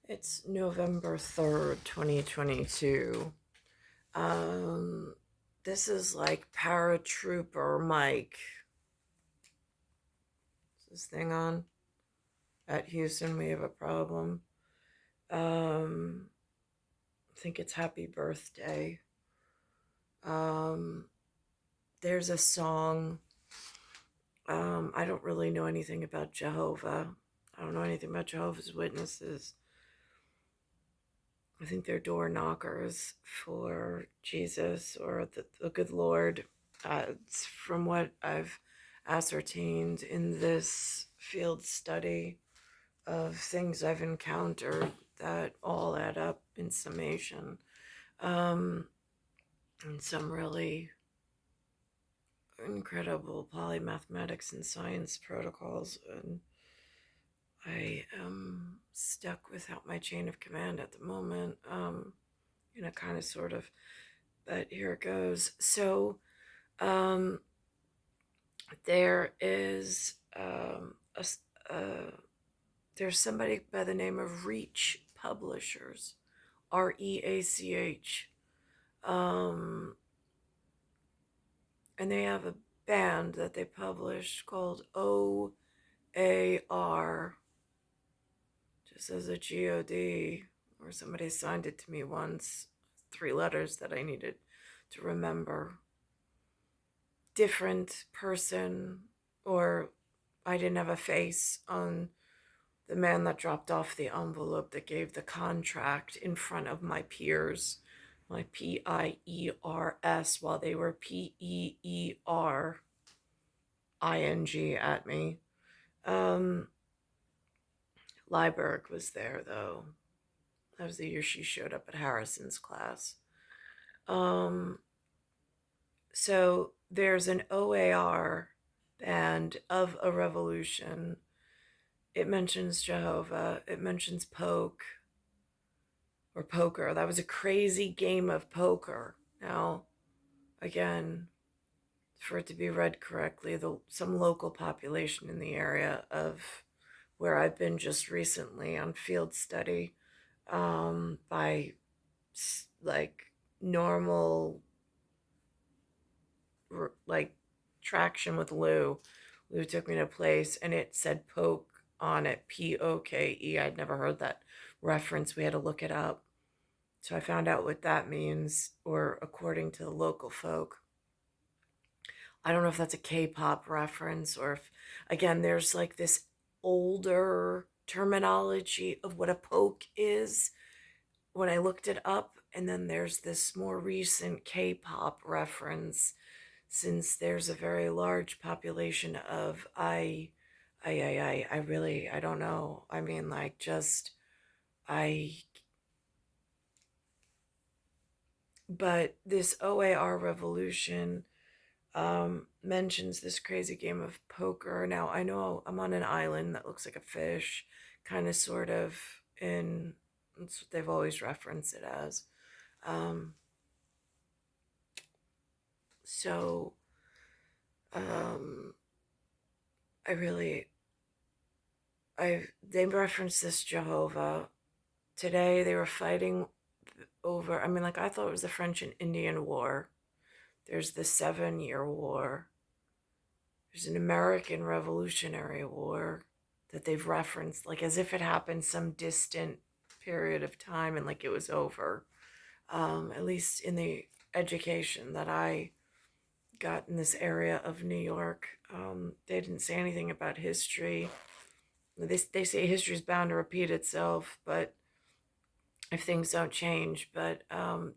It's November 3rd, 2022. Um, this is like paratrooper Mike. Is this thing on? At Houston, we have a problem. Um, I think it's happy birthday. Um, there's a song. I don't really know anything about Jehovah. I don't know anything about Jehovah's Witnesses. I think they're door knockers for Jesus or the good Lord. It's from what I've ascertained in this field study of things I've encountered that all add up in summation. Um, and some really incredible polymathematics and science protocols. And I am stuck without my chain of command at the moment. Kind of, sort of, but here it goes. So, um, there is there's somebody by the name of Reach Publishers, REACH, um, and they have a band that they published called OAR, just as a God, or somebody signed it to me once. 3 letters that I needed to remember. Different person, or I didn't have a face on the man that dropped off the envelope that gave the contract in front of my peers, my PIERS, while they were PEERING at me. Liebberg was there, though. That was the year she showed up at Harrison's class. So there's an OAR band of a revolution. It mentions Jehovah. It mentions poker. That was a crazy game of poker. Now, again, for it to be read correctly, some local population in the area of where I've been just recently on field study, by like normal, like traction with Lou. Lou took me to a place and it said poke on it, POKE. I'd never heard that reference. We had to look it up. So I found out what that means, or according to the local folk. I don't know if that's a K-pop reference, or if, again, there's like this older terminology of what a poke is when I looked it up, and then there's this more recent K-pop reference, since there's a very large population of I don't know. I mean, like, just I but this OAR revolution mentions this crazy game of poker. Now, I know I'm on an island that looks like a fish, kind of, sort of, in, that's what they've always referenced it as. Um, so, um, I really, they referenced this Jehovah. Today they were fighting over, I mean, like, I thought it was the French and Indian War. There's the 7-Year War. There's an American Revolutionary War that they've referenced, like as if it happened some distant period of time and like it was over. At least in the education that I got in this area of New York, they didn't say anything about history. They say history is bound to repeat itself, but if things don't change. But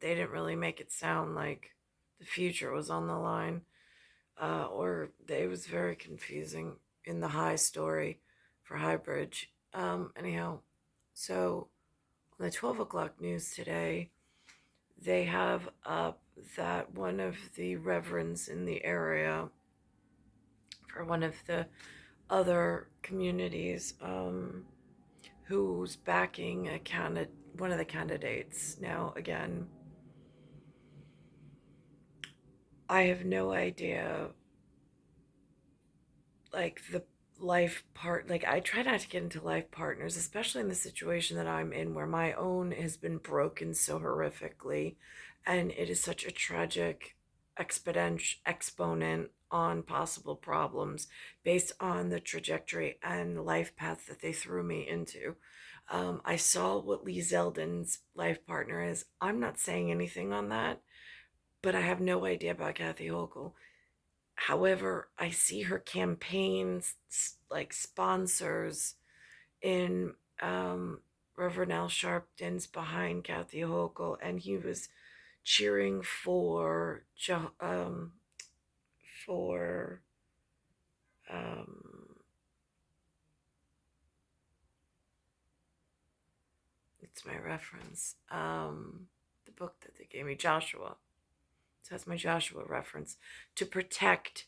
they didn't really make it sound like the future was on the line. Or it was very confusing in the high story for Highbridge. Anyhow, so on the 12 o'clock news today, they have up that one of the reverends in the area for one of the other communities, who's backing one of the candidates. Now, again, I have no idea, like, the like I try not to get into life partners, especially in the situation that I'm in where my own has been broken so horrifically, and it is such a tragic exponent on possible problems based on the trajectory and life path that they threw me into. I saw what Lee Zeldin's life partner is. I'm not saying anything on that, but I have no idea about Kathy Hochul. However, I see her campaigns like sponsors in Reverend Al Sharpton's behind Kathy Hochul, and he was cheering for um, it's my reference, the book that they gave me, Joshua. So that's my Joshua reference, to protect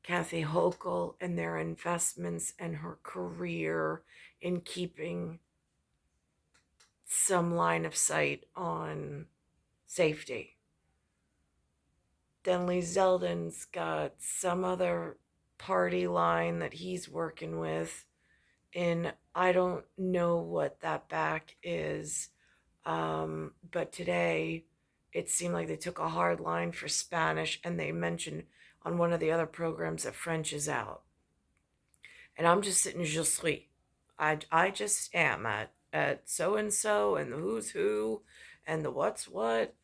Kathy Hochul and their investments and her career in keeping some line of sight on safety. Then Lee Zeldin's got some other party line that he's working with, and I don't know what that back is. But today it seemed like they took a hard line for Spanish, and they mentioned on one of the other programs that French is out. And I'm just sitting, je suis. I just am at so and so and the who's who and the what's what.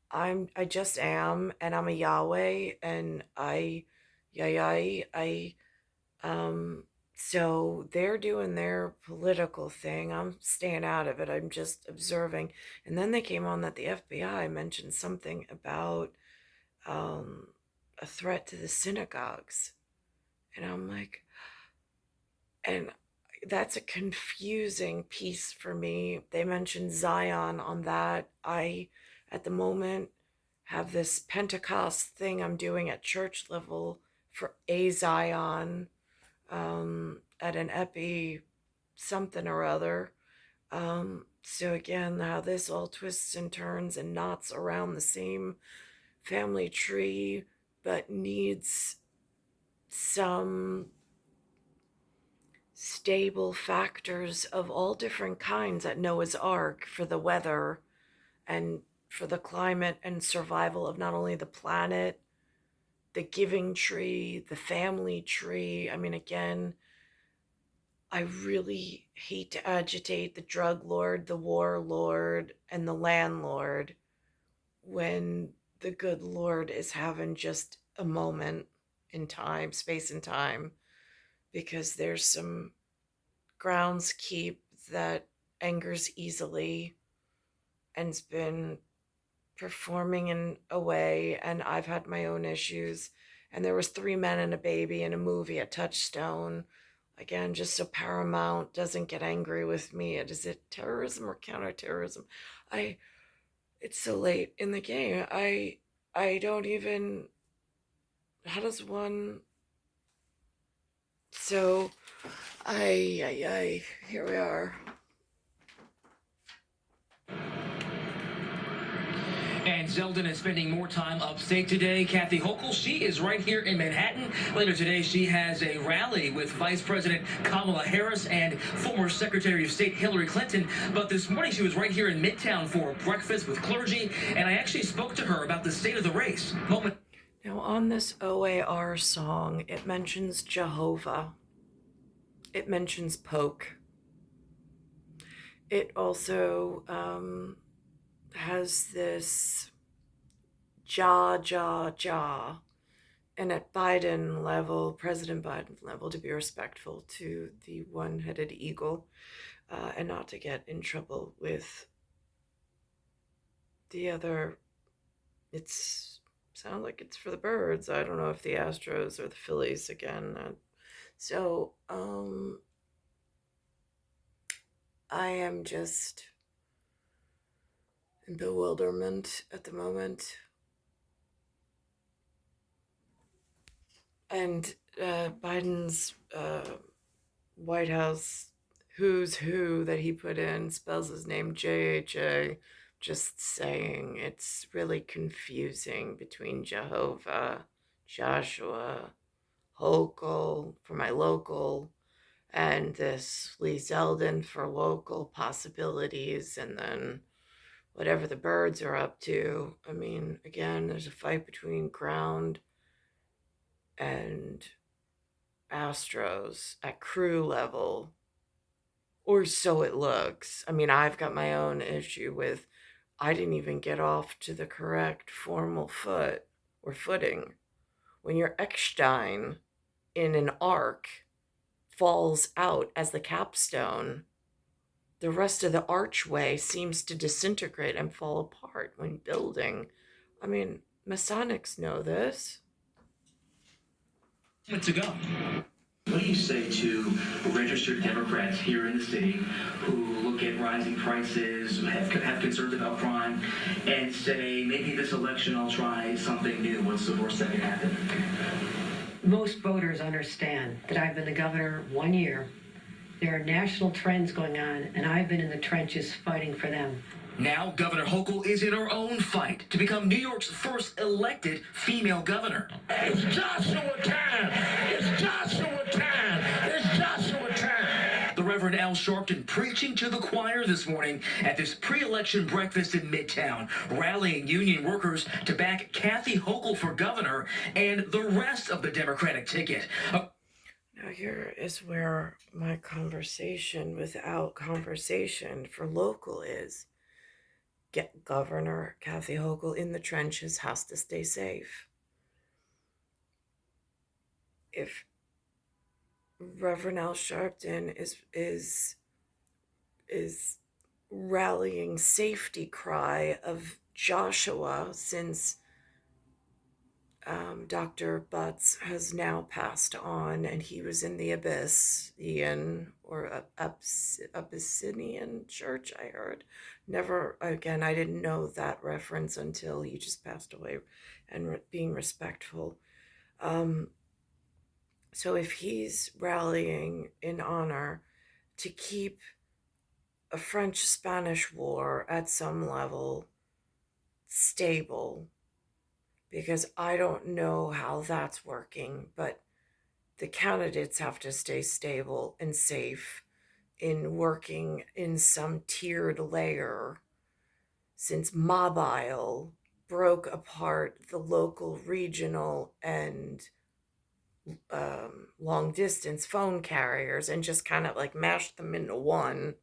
I just am, and I'm a Yahweh, and I so they're doing their political thing. I'm staying out of it. I'm just observing. And then they came on that the FBI mentioned something about um a threat to the synagogues. And I'm like, and that's a confusing piece for me. They mentioned Zion on that. I, at the moment, have this Pentecost thing I'm doing at church level for a Zion, at an epi something or other. So again, how this all twists and turns and knots around the same family tree, but needs some stable factors of all different kinds at Noah's Ark for the weather and for the climate and survival of not only the planet, the giving tree, the family tree. I mean, again, I really hate to agitate the drug lord, the war lord, and the landlord when the good Lord is having just a moment in time, space and time, because there's some groundskeep that angers easily and's been performing in a way, and I've had my own issues, and there was three men and a baby in a movie at Touchstone. Again, just so Paramount doesn't get angry with me. Is it terrorism or counterterrorism? I It's so late in the game. I don't even, how does one, so I here we are. And Zeldin is spending more time upstate today. Kathy Hochul, she is right here in Manhattan. Later today, she has a rally with Vice President Kamala Harris and former Secretary of State Hillary Clinton. But this morning, she was right here in Midtown for a breakfast with clergy, and I actually spoke to her about the state of the race. Now, on this OAR song, it mentions Jehovah. It mentions Poke. It also has this ja. And at Biden level, President Biden level, to be respectful to the one-headed eagle, and not to get in trouble with the other. It's sounds like it's for the birds. I don't know if the Astros or the Phillies again. So I am just in bewilderment at the moment. And Biden's White House who's who that he put in spells his name JHA. Just saying, it's really confusing between Jehovah, Joshua, Hochul for my local, and this Lee Zeldin for local possibilities, and then whatever the birds are up to. I mean, again, there's a fight between ground and Astros at crew level, or so it looks. I mean, I've got my own issue with I didn't even get off to the correct formal foot or footing. When your Eckstein in an arc falls out as the capstone, the rest of the archway seems to disintegrate and fall apart when building. I mean, Masonics know this. To go. What do you say to registered Democrats here in the city who look at rising prices, have concerns about crime, and say, maybe this election I'll try something new? What's the worst that can happen? Most voters understand that I've been the governor 1 year. There are national trends going on, and I've been in the trenches fighting for them. Now, Governor Hochul is in her own fight to become New York's first elected female governor. It's Joshua time! It's Joshua time! It's Joshua time! The Reverend Al Sharpton preaching to the choir this morning at this pre-election breakfast in Midtown, rallying union workers to back Kathy Hochul for governor and the rest of the Democratic ticket. Now, here is where my conversation without conversation for local is. Get Governor Kathy Hochul in the trenches, has to stay safe. If Reverend Al Sharpton is rallying safety cry of Joshua since Dr. Butts has now passed on, and he was in the Abyssinian or Abyssinian church, I heard. Never, again, I didn't know that reference until he just passed away, and being respectful. So if he's rallying in honor to keep a French-Spanish war at some level stable, because I don't know how that's working, but the candidates have to stay stable and safe in working in some tiered layer, since Mobile broke apart the local, regional, and long distance phone carriers and just kind of like mashed them into one.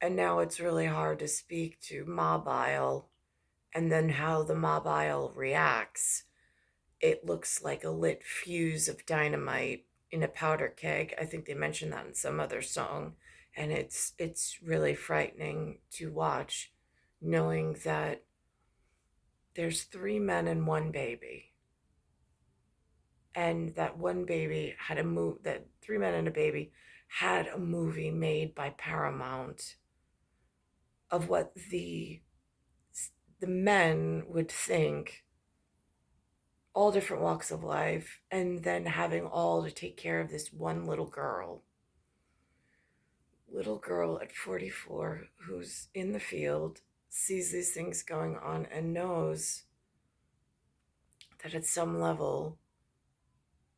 And now it's really hard to speak to Mobile, and then how the Mobile reacts. It looks like a lit fuse of dynamite in a powder keg. I think they mentioned that in some other song. And it's really frightening to watch, knowing that there's 3 men and 1 baby. And that one baby had that 3 men and a baby had a movie made by Paramount of what the men would think, all different walks of life, and then having all to take care of this one little girl at 44 who's in the field, sees these things going on, and knows that at some level,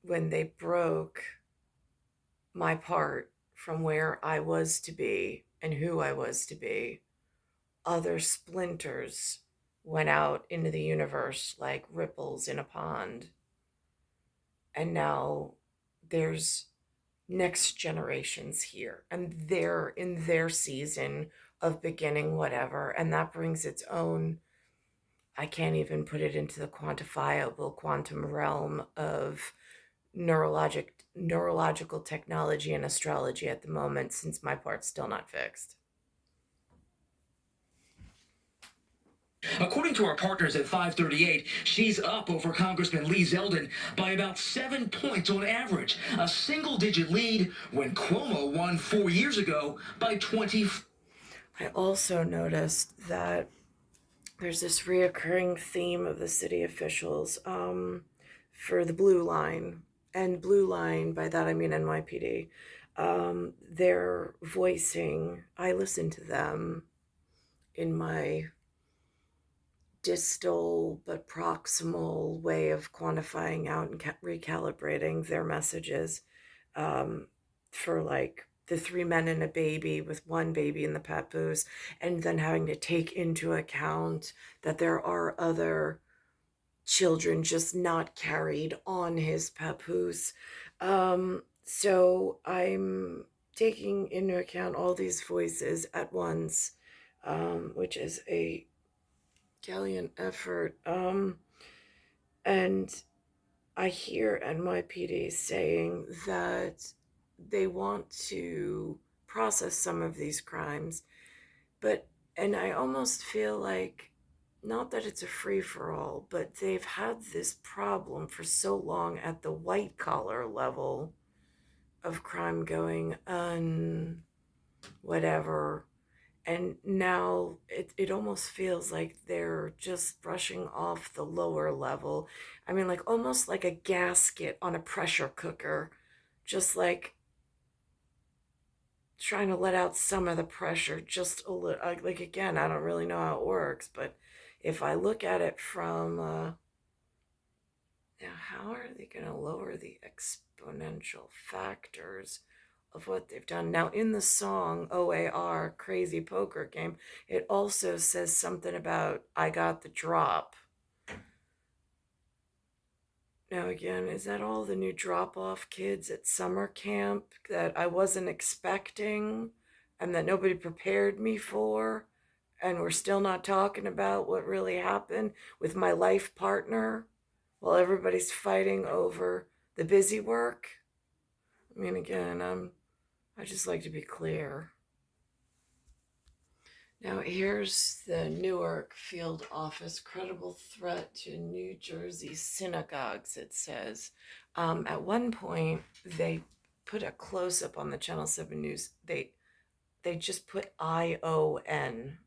when they broke my part from where I was to be and who I was to be, other splinters went out into the universe like ripples in a pond. And now there's next generations here, and they're in their season of beginning whatever. And that brings its own, I can't even put it into the quantifiable quantum realm of neurological technology and astrology at the moment, since my part's still not fixed. According to our partners at 538, she's up over Congressman Lee Zeldin by about 7 points on average, a single-digit lead when Cuomo won 4 years ago by 20. I also noticed that there's this reoccurring theme of the city officials for the Blue Line. And Blue Line, by that I mean NYPD. They're voicing, I listen to them in my distal but proximal way of quantifying out and recalibrating their messages, for like the 3 men and a baby with one baby in the papoose, and then having to take into account that there are other children just not carried on his papoose. So I'm taking into account all these voices at once, which is a gallant effort. And I hear NYPD saying that they want to process some of these crimes, but, and I almost feel like, not that it's a free for all, but they've had this problem for so long at the white collar level of crime going on, whatever. And now it almost feels like they're just brushing off the lower level. I mean, like almost like a gasket on a pressure cooker, just like trying to let out some of the pressure just a little. Like, again, I don't really know how it works, but if I look at it from, now how are they going to lower the exponential factors of what they've done? Now, in the song OAR, Crazy Poker Game, it also says something about I got the drop. Now, again, is that all the new drop-off kids at summer camp that I wasn't expecting and that nobody prepared me for? And we're still not talking about what really happened with my life partner while everybody's fighting over the busy work? I mean, again, I just like to be clear. Now, here's the Newark field office, credible threat to New Jersey synagogues, it says. At one point, they put a close-up on the Channel 7 News. They just put ION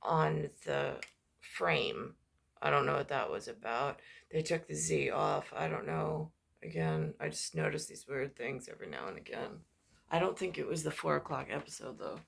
on the frame. I don't know what that was about. They took the Z off. I don't know. Again, I just notice these weird things every now and again. I don't think it was the 4 o'clock episode, though.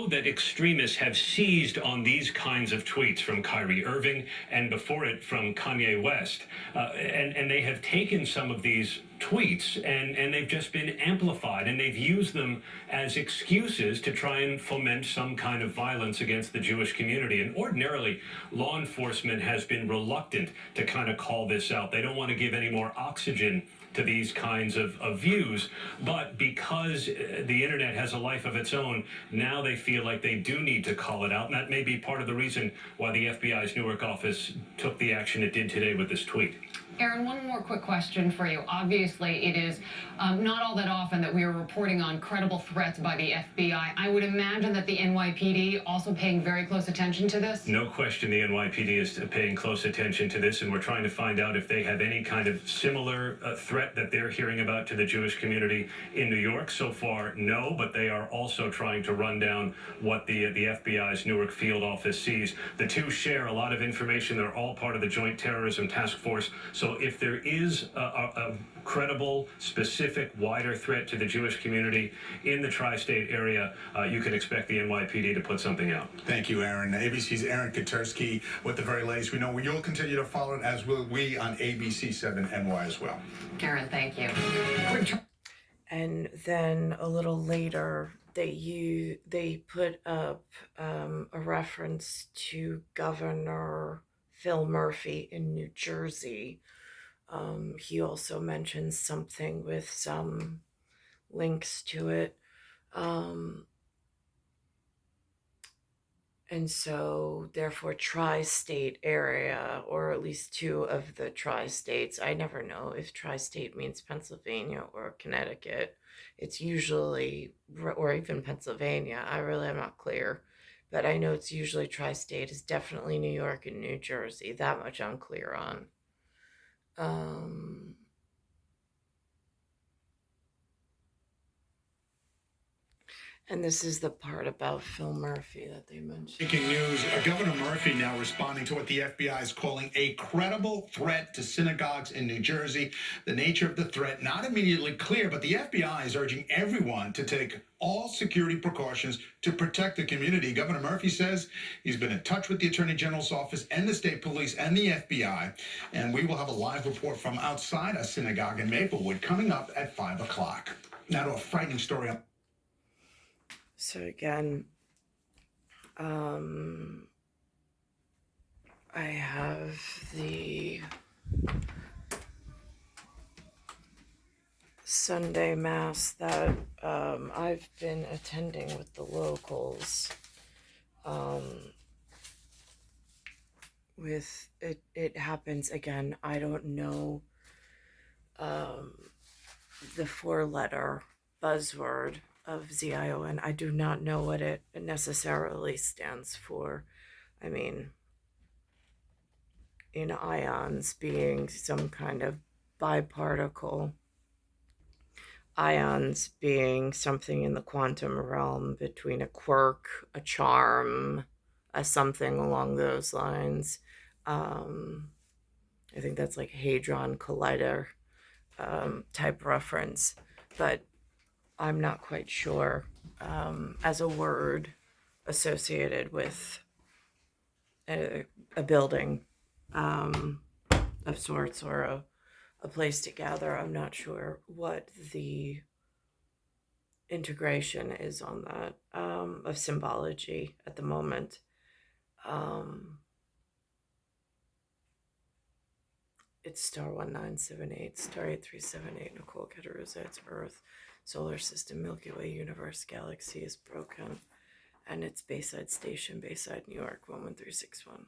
That extremists have seized on these kinds of tweets from Kyrie Irving and before it from Kanye West. And they have taken some of these tweets and they've just been amplified and they've used them as excuses to try and foment some kind of violence against the Jewish community. And ordinarily, law enforcement has been reluctant to kind of call this out. They don't want to give any more oxygen to these kinds of views, but because the internet has a life of its own, now they feel like they do need to call it out, and that may be part of the reason why the FBI's Newark office took the action it did today with this tweet. Aaron, one more quick question for you. Obviously, it is not all that often that we are reporting on credible threats by the FBI. I would imagine that the NYPD also paying very close attention to this? No question the NYPD is paying close attention to this, and we're trying to find out if they have any kind of similar threat that they're hearing about to the Jewish community in New York. So far, no, but they are also trying to run down what the FBI's Newark field office sees. The two share a lot of information. They're all part of the Joint Terrorism Task Force. So if there is a credible, specific, wider threat to the Jewish community in the tri-state area, you can expect the NYPD to put something out. Thank you, Aaron. ABC's Aaron Cattaruzza with the very latest. We know you'll continue to follow it, as will we on ABC 7 NY as well. Aaron, thank you. And then a little later, they put up a reference to Governor Phil Murphy in New Jersey. He also mentions something with some links to it. And so, therefore, tri-state area, or at least two of the tri-states. I never know if tri-state means Pennsylvania or Connecticut. It's usually, or even Pennsylvania. I really am not clear. But I know it's usually tri-state is definitely New York and New Jersey. That much I'm clear on. And this is the part about Phil Murphy that they mentioned. Breaking news, Governor Murphy now responding to what the FBI is calling a credible threat to synagogues in New Jersey. The nature of the threat not immediately clear, but the FBI is urging everyone to take all security precautions to protect the community. Governor Murphy says he's been in touch with the Attorney General's office and the state police and the FBI, and we will have a live report from outside a synagogue in Maplewood coming up at 5 o'clock. Now to a frightening story. So again, I have the Sunday Mass that I've been attending with the locals. With it happens again. I don't know the 4-letter buzzword of ZION. I do not know what it necessarily stands for. I mean, in ions being some kind of biparticle, ions being something in the quantum realm between a quirk, a charm, a something along those lines. I think that's like Hadron Collider type reference, but I'm not quite sure as a word associated with a building of sorts or a place to gather. I'm not sure what the integration is on that of symbology at the moment. It's star 1978, star 8378, Nicole, Cattaruzza, it's Earth, solar system, Milky Way, universe, galaxy is broken, and it's Bayside Station, Bayside, New York, 11361.